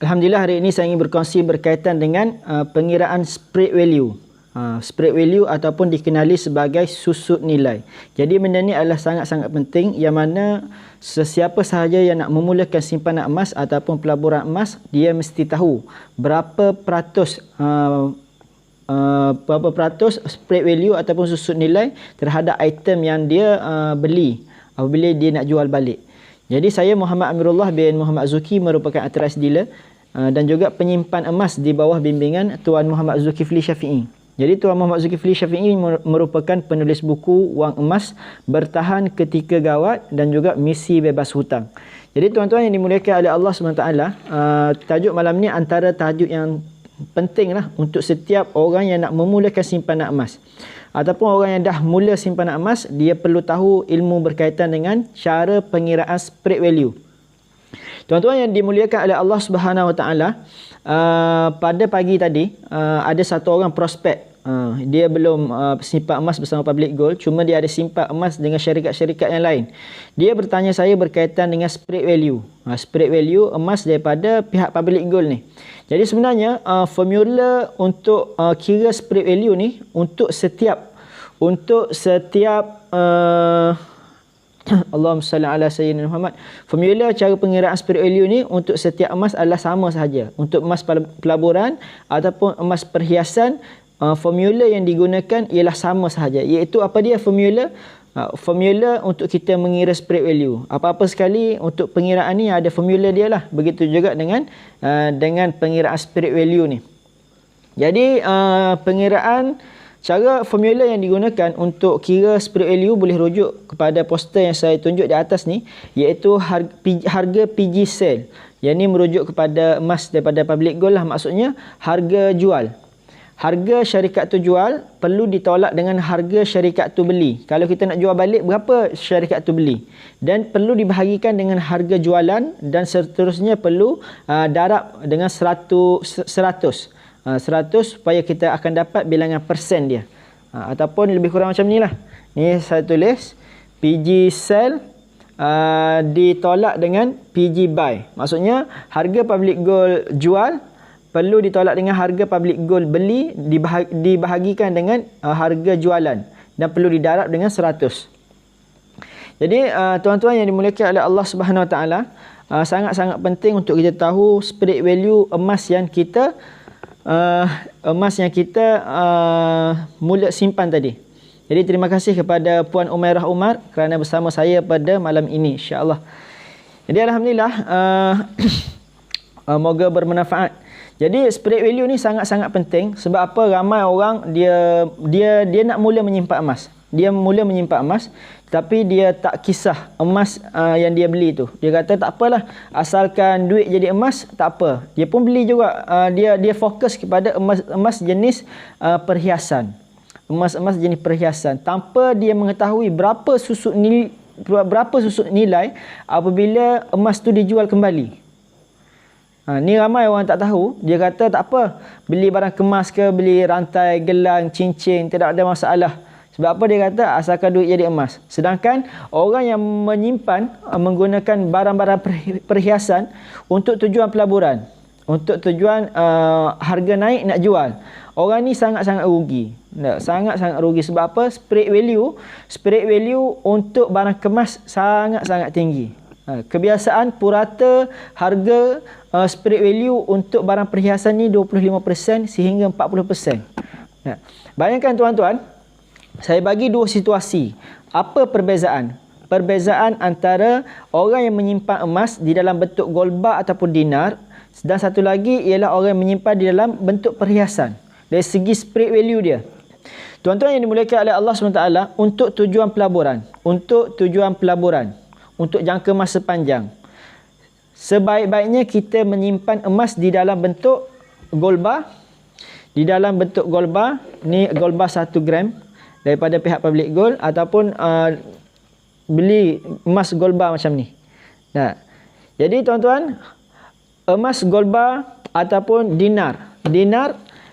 Alhamdulillah hari ini saya ingin berkongsi berkaitan dengan pengiraan spread value. Spread value ataupun dikenali sebagai susut nilai. Jadi benda ni adalah sangat-sangat penting yang mana sesiapa sahaja yang nak memulakan simpanan emas ataupun pelaburan emas, dia mesti tahu berapa peratus spread value ataupun susut nilai terhadap item yang dia beli apabila dia nak jual balik. Jadi saya Muhammad Amirullah bin Muhammad Zuki merupakan authorized dealer dan juga penyimpan emas di bawah bimbingan Tuan Muhammad Zulkifli Syafi'i. Jadi Tuan Muhammad Zulkifli Syafi'i merupakan penulis buku Wang Emas Bertahan Ketika Gawat dan juga Misi Bebas Hutang. Jadi tuan-tuan yang dimuliakan oleh Allah SWT, tajuk malam ni antara tajuk yang penting lah untuk setiap orang yang nak memulakan simpanan emas. Ataupun orang yang dah mula simpanan emas, dia perlu tahu ilmu berkaitan dengan cara pengiraan spread value. Tuan-tuan yang dimuliakan oleh Allah Subhanahu Wa Taala, pada pagi tadi ada satu orang prospek. Dia belum simpan emas bersama Public Gold, cuma dia ada simpan emas dengan syarikat-syarikat yang lain. Dia bertanya saya berkaitan dengan spread value. Spread value emas daripada pihak Public Gold ni. Jadi sebenarnya formula untuk kira spread value ni untuk setiap Allahumma salli ala sayyidina Muhammad. Formula cara pengiraan spread value ni untuk setiap emas adalah sama sahaja. Untuk emas pelaburan ataupun emas perhiasan, formula yang digunakan ialah sama sahaja. Iaitu apa dia formula? Formula untuk kita mengira spread value. Apa-apa sekali untuk pengiraan ni ada formula dia lah. Begitu juga dengan pengiraan spread value ni. Jadi cara formula yang digunakan untuk kira spread value boleh rujuk kepada poster yang saya tunjuk di atas ni, iaitu harga PG sale. Yang ni merujuk kepada emas daripada Public Gold lah, maksudnya harga jual. Harga syarikat tu jual perlu ditolak dengan harga syarikat tu beli. Kalau kita nak jual balik, berapa syarikat tu beli? Dan perlu dibahagikan dengan harga jualan dan seterusnya perlu darab dengan 100 supaya kita akan dapat bilangan persen dia. Ataupun lebih kurang macam ni lah. Ni saya tulis PG sell ditolak dengan PG buy. Maksudnya harga Public Gold jual perlu ditolak dengan harga Public Gold beli, dibahagikan dengan harga jualan dan perlu didarab dengan 100. Jadi tuan-tuan yang dimuliakan oleh Allah Subhanahu Wa Taala, sangat-sangat penting untuk kita tahu spread value emas yang kita mula simpan tadi. Jadi terima kasih kepada Puan Umairah Umar kerana bersama saya pada malam ini, insya-Allah. Jadi alhamdulillah, moga bermanfaat. Jadi spread value ni sangat-sangat penting. Sebab apa? Ramai orang dia nak mula menyimpan emas. Dia mula menyimpan emas, tapi dia tak kisah emas yang dia beli tu. Dia kata tak apalah, asalkan duit jadi emas, tak apa. Dia pun beli juga. Dia fokus kepada emas jenis perhiasan. Emas jenis perhiasan, tanpa dia mengetahui berapa susut nilai apabila emas tu dijual kembali. Ni ramai orang tak tahu. Dia kata tak apa, beli barang kemas ke, beli rantai, gelang, cincin, tidak ada masalah. Sebab apa? Dia kata asalkan duit jadi emas. Sedangkan orang yang menyimpan menggunakan barang-barang perhiasan untuk tujuan pelaburan, untuk tujuan harga naik nak jual, orang ni sangat-sangat rugi. Sangat-sangat rugi. Sebab apa? Spread value untuk barang kemas sangat-sangat tinggi. Kebiasaan purata harga spread value untuk barang perhiasan ni 25% sehingga 40%. Bayangkan tuan-tuan, saya bagi dua situasi. Apa perbezaan? Perbezaan antara orang yang menyimpan emas di dalam bentuk gold bar ataupun dinar, dan satu lagi ialah orang yang menyimpan di dalam bentuk perhiasan. Dari segi spread value dia. Tuan-tuan yang dimuliakan oleh Allah SWT, untuk tujuan pelaburan, untuk jangka masa panjang, sebaik-baiknya kita menyimpan emas di dalam bentuk gold bar. Di dalam bentuk gold bar, ni gold bar 1 gram daripada pihak Public Gold, ataupun beli emas gold bar macam ni. Jadi tuan-tuan, emas gold bar ataupun dinar,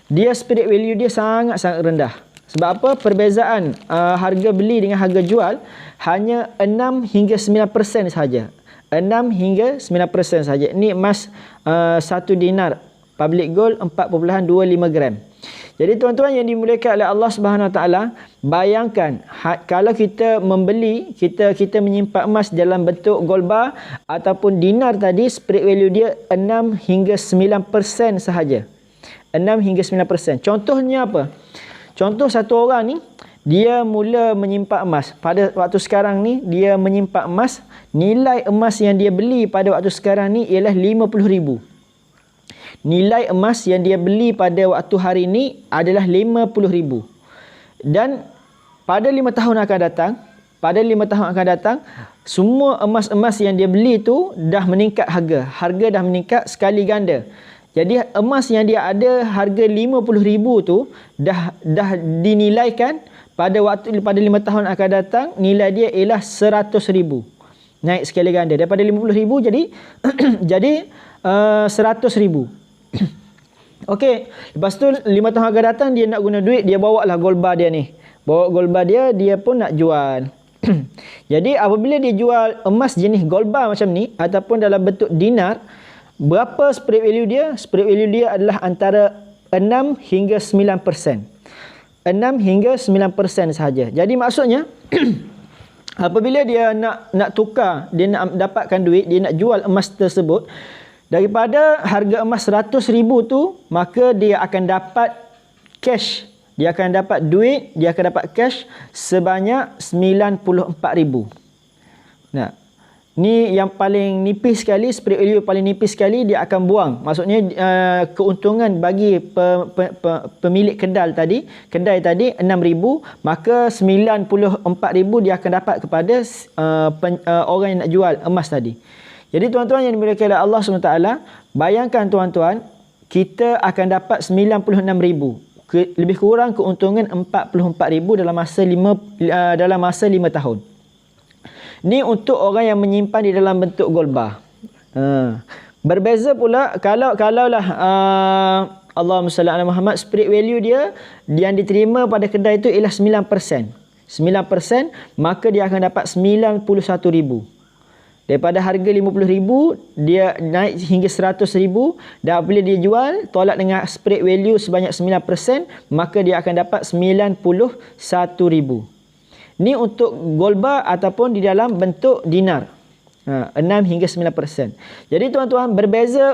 dia spread value dia sangat-sangat rendah. Sebab apa? Perbezaan harga beli dengan harga jual hanya 6 hingga 9% sahaja. 6 hingga 9% saja. Ini emas 1 dinar public gold 4.25 gram. Jadi tuan-tuan yang dimuliakan oleh Allah Subhanahu Wa Taala, bayangkan kalau kita membeli, kita menyimpan emas dalam bentuk gold bar ataupun dinar tadi, spread value dia 6 hingga 9% sahaja. 6 hingga 9%. Contohnya apa? Contoh satu orang ni, dia mula menyimpan emas. Pada waktu sekarang ni, dia menyimpan emas. Nilai emas yang dia beli pada waktu sekarang ni ialah RM50,000. Nilai emas yang dia beli pada waktu hari ini adalah RM50,000. Dan pada 5 tahun akan datang, semua emas-emas yang dia beli tu dah meningkat harga. Harga dah meningkat sekali ganda. Jadi emas yang dia ada harga RM50,000 tu dah dinilaikan pada 5 tahun akan datang, nilai dia ialah RM100,000. Naik sekali ganda daripada RM50,000 jadi jadi RM100,000. Okey, lepas tu 5 tahun akan datang dia nak guna duit, dia bawa lah gold bar dia ni. Bawa gold bar dia pun nak jual. Jadi apabila dia jual emas jenis gold bar macam ni ataupun dalam bentuk dinar, berapa spread value dia? Spread value dia adalah antara 6 hingga 9%. 6 hingga 9% sahaja. Jadi maksudnya apabila dia nak tukar, dia nak dapatkan duit, dia nak jual emas tersebut, daripada harga emas RM100,000 tu, maka dia akan dapat cash. Dia akan dapat duit, dia akan dapat cash sebanyak RM94,000. Nah, ni yang paling nipis sekali, spread value paling nipis sekali dia akan buang. Maksudnya keuntungan bagi pemilik kedai tadi RM6,000, maka RM94,000 dia akan dapat kepada orang yang nak jual emas tadi. Jadi tuan-tuan yang dimuliakan oleh Allah SWT, bayangkan tuan-tuan, kita akan dapat RM96,000. Lebih kurang keuntungan RM44,000 dalam masa 5 tahun. Ni untuk orang yang menyimpan di dalam bentuk gold bar. Berbeza pula kalau lah Allahumma salli ala Muhammad, spread value dia yang diterima pada kedai itu ialah 9%. 9%, maka dia akan dapat RM91,000. Daripada harga RM50,000 dia naik hingga RM100,000, dan apabila dia jual tolak dengan spread value sebanyak 9%, maka dia akan dapat RM91,000. Ni untuk gold bar ataupun di dalam bentuk dinar. 6 hingga 9%. Jadi tuan-tuan, berbeza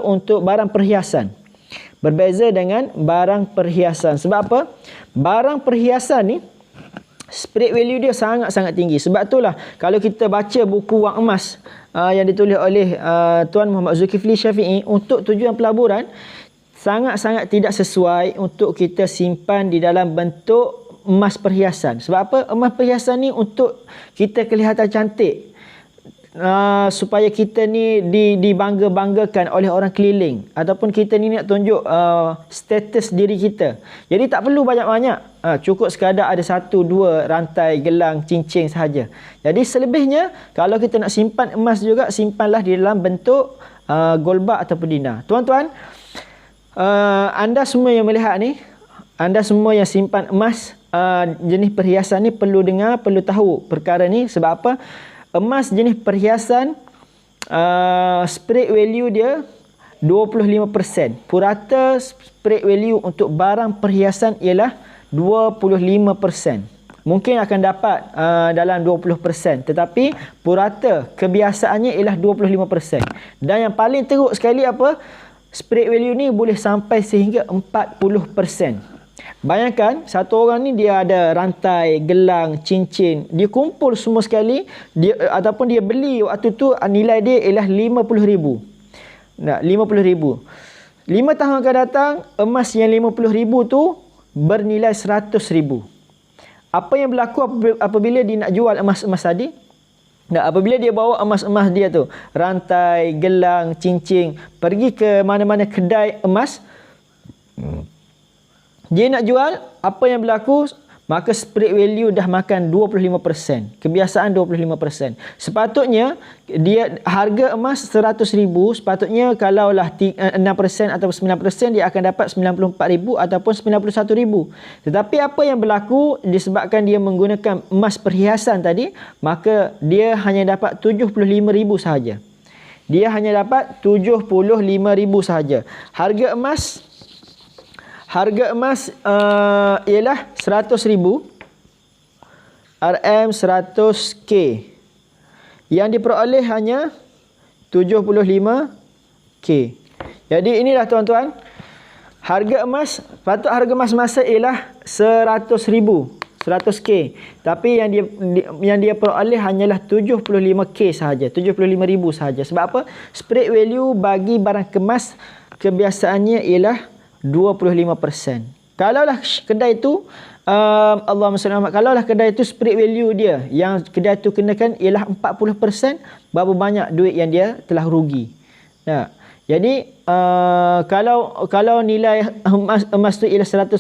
untuk barang perhiasan. Berbeza dengan barang perhiasan. Sebab apa? Barang perhiasan ni spread value dia sangat-sangat tinggi. Sebab itulah kalau kita baca buku wang emas yang ditulis oleh Tuan Muhammad Zulkifli Syafi'i, untuk tujuan pelaburan sangat-sangat tidak sesuai untuk kita simpan di dalam bentuk emas perhiasan. Sebab apa? Emas perhiasan ni untuk kita kelihatan cantik, supaya kita ni dibangga-banggakan oleh orang keliling, ataupun kita ni nak tunjuk status diri kita. Jadi tak perlu banyak-banyak, cukup sekadar ada 1-2 rantai gelang cincin sahaja. Jadi selebihnya kalau kita nak simpan emas juga, simpanlah di dalam bentuk gold bar ataupun dinar. Tuan-tuan, anda semua yang melihat ni, anda semua yang simpan emas jenis perhiasan ni perlu dengar, perlu tahu perkara ni. Sebab apa? Emas jenis perhiasan spread value dia 25%. Purata spread value untuk barang perhiasan ialah 25%. Mungkin akan dapat dalam 20%, tetapi purata kebiasaannya ialah 25%. Dan yang paling teruk sekali apa? Spread value ni boleh sampai sehingga 40%. Bayangkan satu orang ni dia ada rantai, gelang, cincin, dia kumpul semua sekali, ataupun dia beli waktu tu nilai dia ialah RM50,000. Nah, RM50,000. 5 tahun akan datang, emas yang RM50,000 tu bernilai RM100,000. Apa yang berlaku apabila dia nak jual emas-emas tadi? Nah, apabila dia bawa emas-emas dia tu, rantai, gelang, cincin, pergi ke mana-mana kedai emas, dia nak jual, apa yang berlaku? maka spirit value dah makan 25%. Kebiasaan 25%. Sepatutnya dia harga emas 100,000, sepatutnya kalaulah 6% atau 9% dia akan dapat 94,000 ataupun 91,000. Tetapi apa yang berlaku disebabkan dia menggunakan emas perhiasan tadi, maka dia hanya dapat 75,000 sahaja. Dia hanya dapat 75,000 sahaja. Harga emas ialah 100,000 RM100K. Yang diperoleh hanya 75K. Jadi inilah tuan-tuan, harga emas, patut harga emas masa ialah 100,000, 100K. Tapi yang dia peroleh hanyalah 75K sahaja, 75,000 sahaja. Sebab apa? Spirit value bagi barang kemas kebiasaannya ialah 25%. Kalaulah kedai itu Allahumma salli ala Muhammad, kalaulah kedai itu spirit value dia yang kedai itu kenakan ialah 40%, berapa banyak duit yang dia telah rugi. Nah, jadi kalau nilai emas tu ialah 100,000,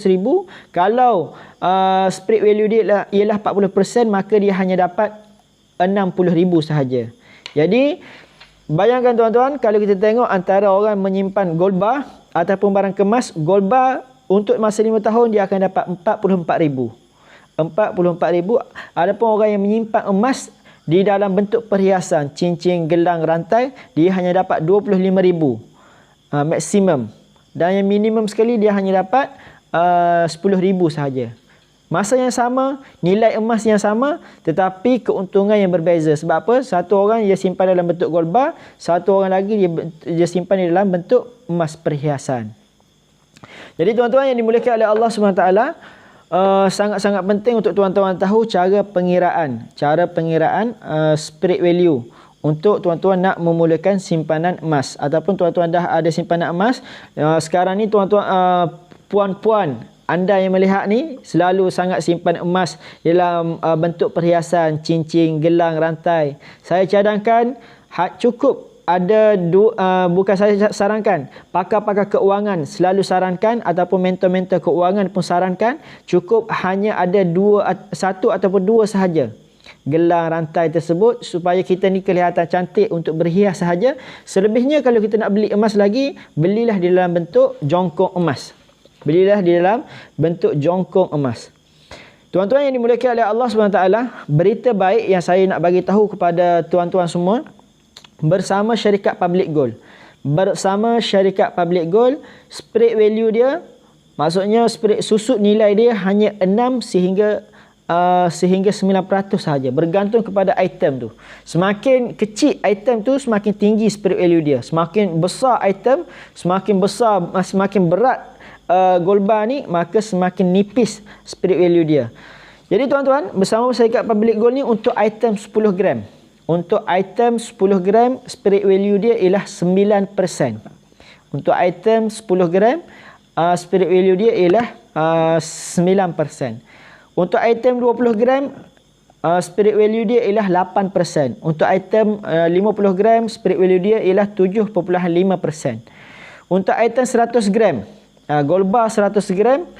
kalau spirit value dia ialah 40%, maka dia hanya dapat 60,000 sahaja. Jadi bayangkan tuan-tuan, kalau kita tengok antara orang menyimpan gold bar ataupun barang kemas, gold bar untuk masa 5 tahun dia akan dapat 44,000. 44,000. Adapun orang yang menyimpan emas di dalam bentuk perhiasan, cincin, gelang, rantai, dia hanya dapat 25,000 maksimum. Dan yang minimum sekali dia hanya dapat 10,000 sahaja. Masa yang sama, nilai emas yang sama, tetapi keuntungan yang berbeza. Sebab apa? Satu orang dia simpan dalam bentuk gold bar, satu orang lagi dia simpan di dalam bentuk emas perhiasan. Jadi tuan-tuan yang dimuliakan oleh Allah SWT, sangat-sangat penting untuk tuan-tuan tahu cara pengiraan spirit value untuk tuan-tuan nak memulakan simpanan emas, ataupun tuan-tuan dah ada simpanan emas. Sekarang ni tuan-tuan, puan-puan anda yang melihat ni selalu sangat simpan emas dalam bentuk perhiasan, cincin, gelang, rantai. Saya cadangkan cukup ada bukan saya sarankan, pakar-pakar keuangan selalu sarankan, ataupun mentor-mentor keuangan pun sarankan, cukup hanya ada satu ataupun dua sahaja gelang, rantai tersebut, supaya kita ni kelihatan cantik untuk berhias sahaja. Selebihnya kalau kita nak beli emas lagi, belilah di dalam bentuk jongkong emas. Belilah di dalam bentuk jongkong emas. Tuan-tuan yang dimuliakan oleh Allah SWT, berita baik yang saya nak bagi tahu kepada tuan-tuan semua, bersama syarikat Public Gold. Bersama syarikat Public Gold, spirit value dia, maksudnya spirit susut nilai dia hanya 6 sehingga 9% sahaja, bergantung kepada item tu. Semakin kecil item tu, semakin tinggi spirit value dia. Semakin besar item, semakin berat gold bar ni, maka semakin nipis spirit value dia. Jadi tuan-tuan, bersama syarikat Public Gold ni, untuk item 10 gram. Untuk item 10 gram, spirit value dia ialah 9%. Untuk item 10 gram, spirit value dia ialah 9%. Untuk item 20 gram, spirit value dia ialah 8%. Untuk item 50 gram, spirit value dia ialah 7.5%. Untuk item 100 gram, gold bar 100 gram,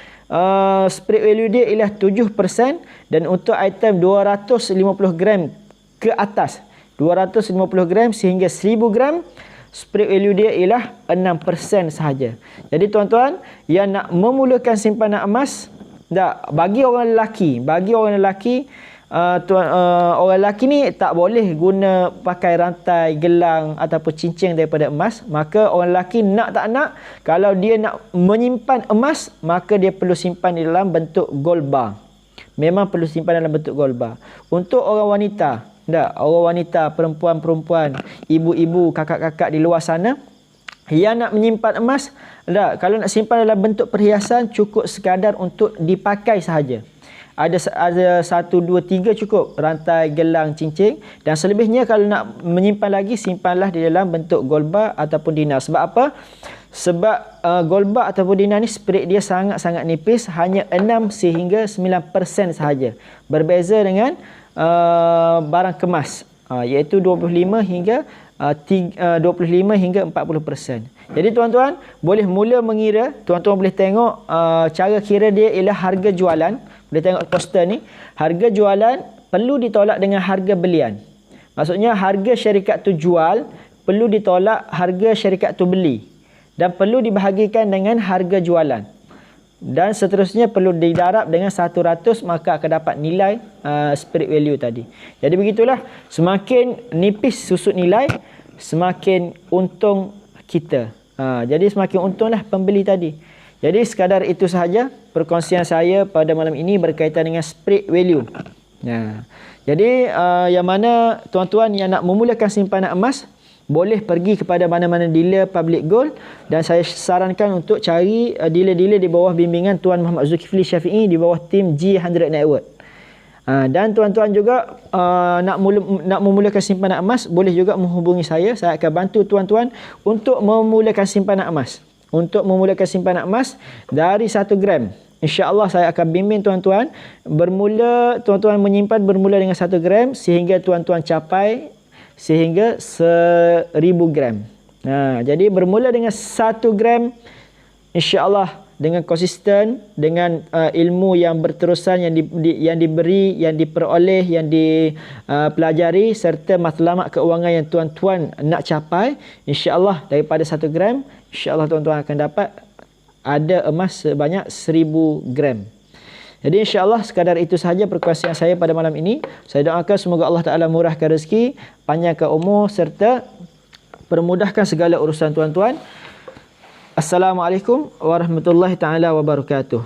spirit value dia ialah 7%. Dan untuk item 250 gram ke atas, 250 gram sehingga 1000 gram, spirit value dia ialah 6% sahaja. Jadi tuan-tuan yang nak memulakan simpanan emas, bagi orang lelaki, orang lelaki ni tak boleh guna pakai rantai, gelang ataupun cincin daripada emas. Maka orang lelaki nak tak nak, kalau dia nak menyimpan emas, maka dia perlu simpan di dalam bentuk gold bar. Memang perlu simpan dalam bentuk gold bar. Untuk orang wanita, orang wanita, perempuan-perempuan, ibu-ibu, kakak-kakak di luar sana yang nak menyimpan emas, kalau nak simpan dalam bentuk perhiasan, cukup sekadar untuk dipakai sahaja. Ada 1, 2, 3 cukup, rantai, gelang, cincin. Dan selebihnya kalau nak menyimpan lagi, simpanlah di dalam bentuk gold bar ataupun dinar. Sebab apa? Sebab gold bar ataupun dinar ni spirit dia sangat-sangat nipis, hanya 6 sehingga 9% sahaja. Berbeza dengan barang kemas, iaitu 25 hingga 40%. Jadi tuan-tuan boleh mula mengira, tuan-tuan boleh tengok cara kira dia ialah harga jualan. dia tengok poster ni, harga jualan perlu ditolak dengan harga belian. Maksudnya harga syarikat tu jual perlu ditolak harga syarikat tu beli, dan perlu dibahagikan dengan harga jualan. Dan seterusnya perlu didarab dengan 100, maka akan dapat nilai spirit value tadi. Jadi begitulah, semakin nipis susut nilai, semakin untung kita. Jadi semakin untunglah pembeli tadi. Jadi sekadar itu sahaja perkongsian saya pada malam ini berkaitan dengan spirit value. Jadi yang mana tuan-tuan yang nak memulakan simpanan emas, boleh pergi kepada mana-mana dealer public gold, dan saya sarankan untuk cari dealer-dealer di bawah bimbingan Tuan Muhammad Zulkifli Syafi'i, di bawah tim G100 Network. Dan tuan-tuan juga nak memulakan simpanan emas, boleh juga menghubungi saya. Saya akan bantu tuan-tuan untuk memulakan simpanan emas. Untuk memulakan simpanan emas dari 1 gram. InsyaAllah saya akan bimbing tuan-tuan. Tuan-tuan menyimpan bermula dengan 1 gram sehingga tuan-tuan capai sehingga 1000 gram. Jadi bermula dengan 1 gram, insya-Allah dengan konsisten, dengan ilmu yang berterusan yang diberi, yang diperoleh, yang dipelajari, serta matlamat keuangan yang tuan-tuan nak capai, insya-Allah daripada 1 gram, insya-Allah tuan-tuan akan dapat ada emas sebanyak 1000 gram. Jadi insya-Allah sekadar itu sahaja perkongsian saya pada malam ini. Saya doakan semoga Allah Taala murahkan rezeki, panjangkan umur serta permudahkan segala urusan tuan-tuan. Assalamualaikum warahmatullahi taala wabarakatuh.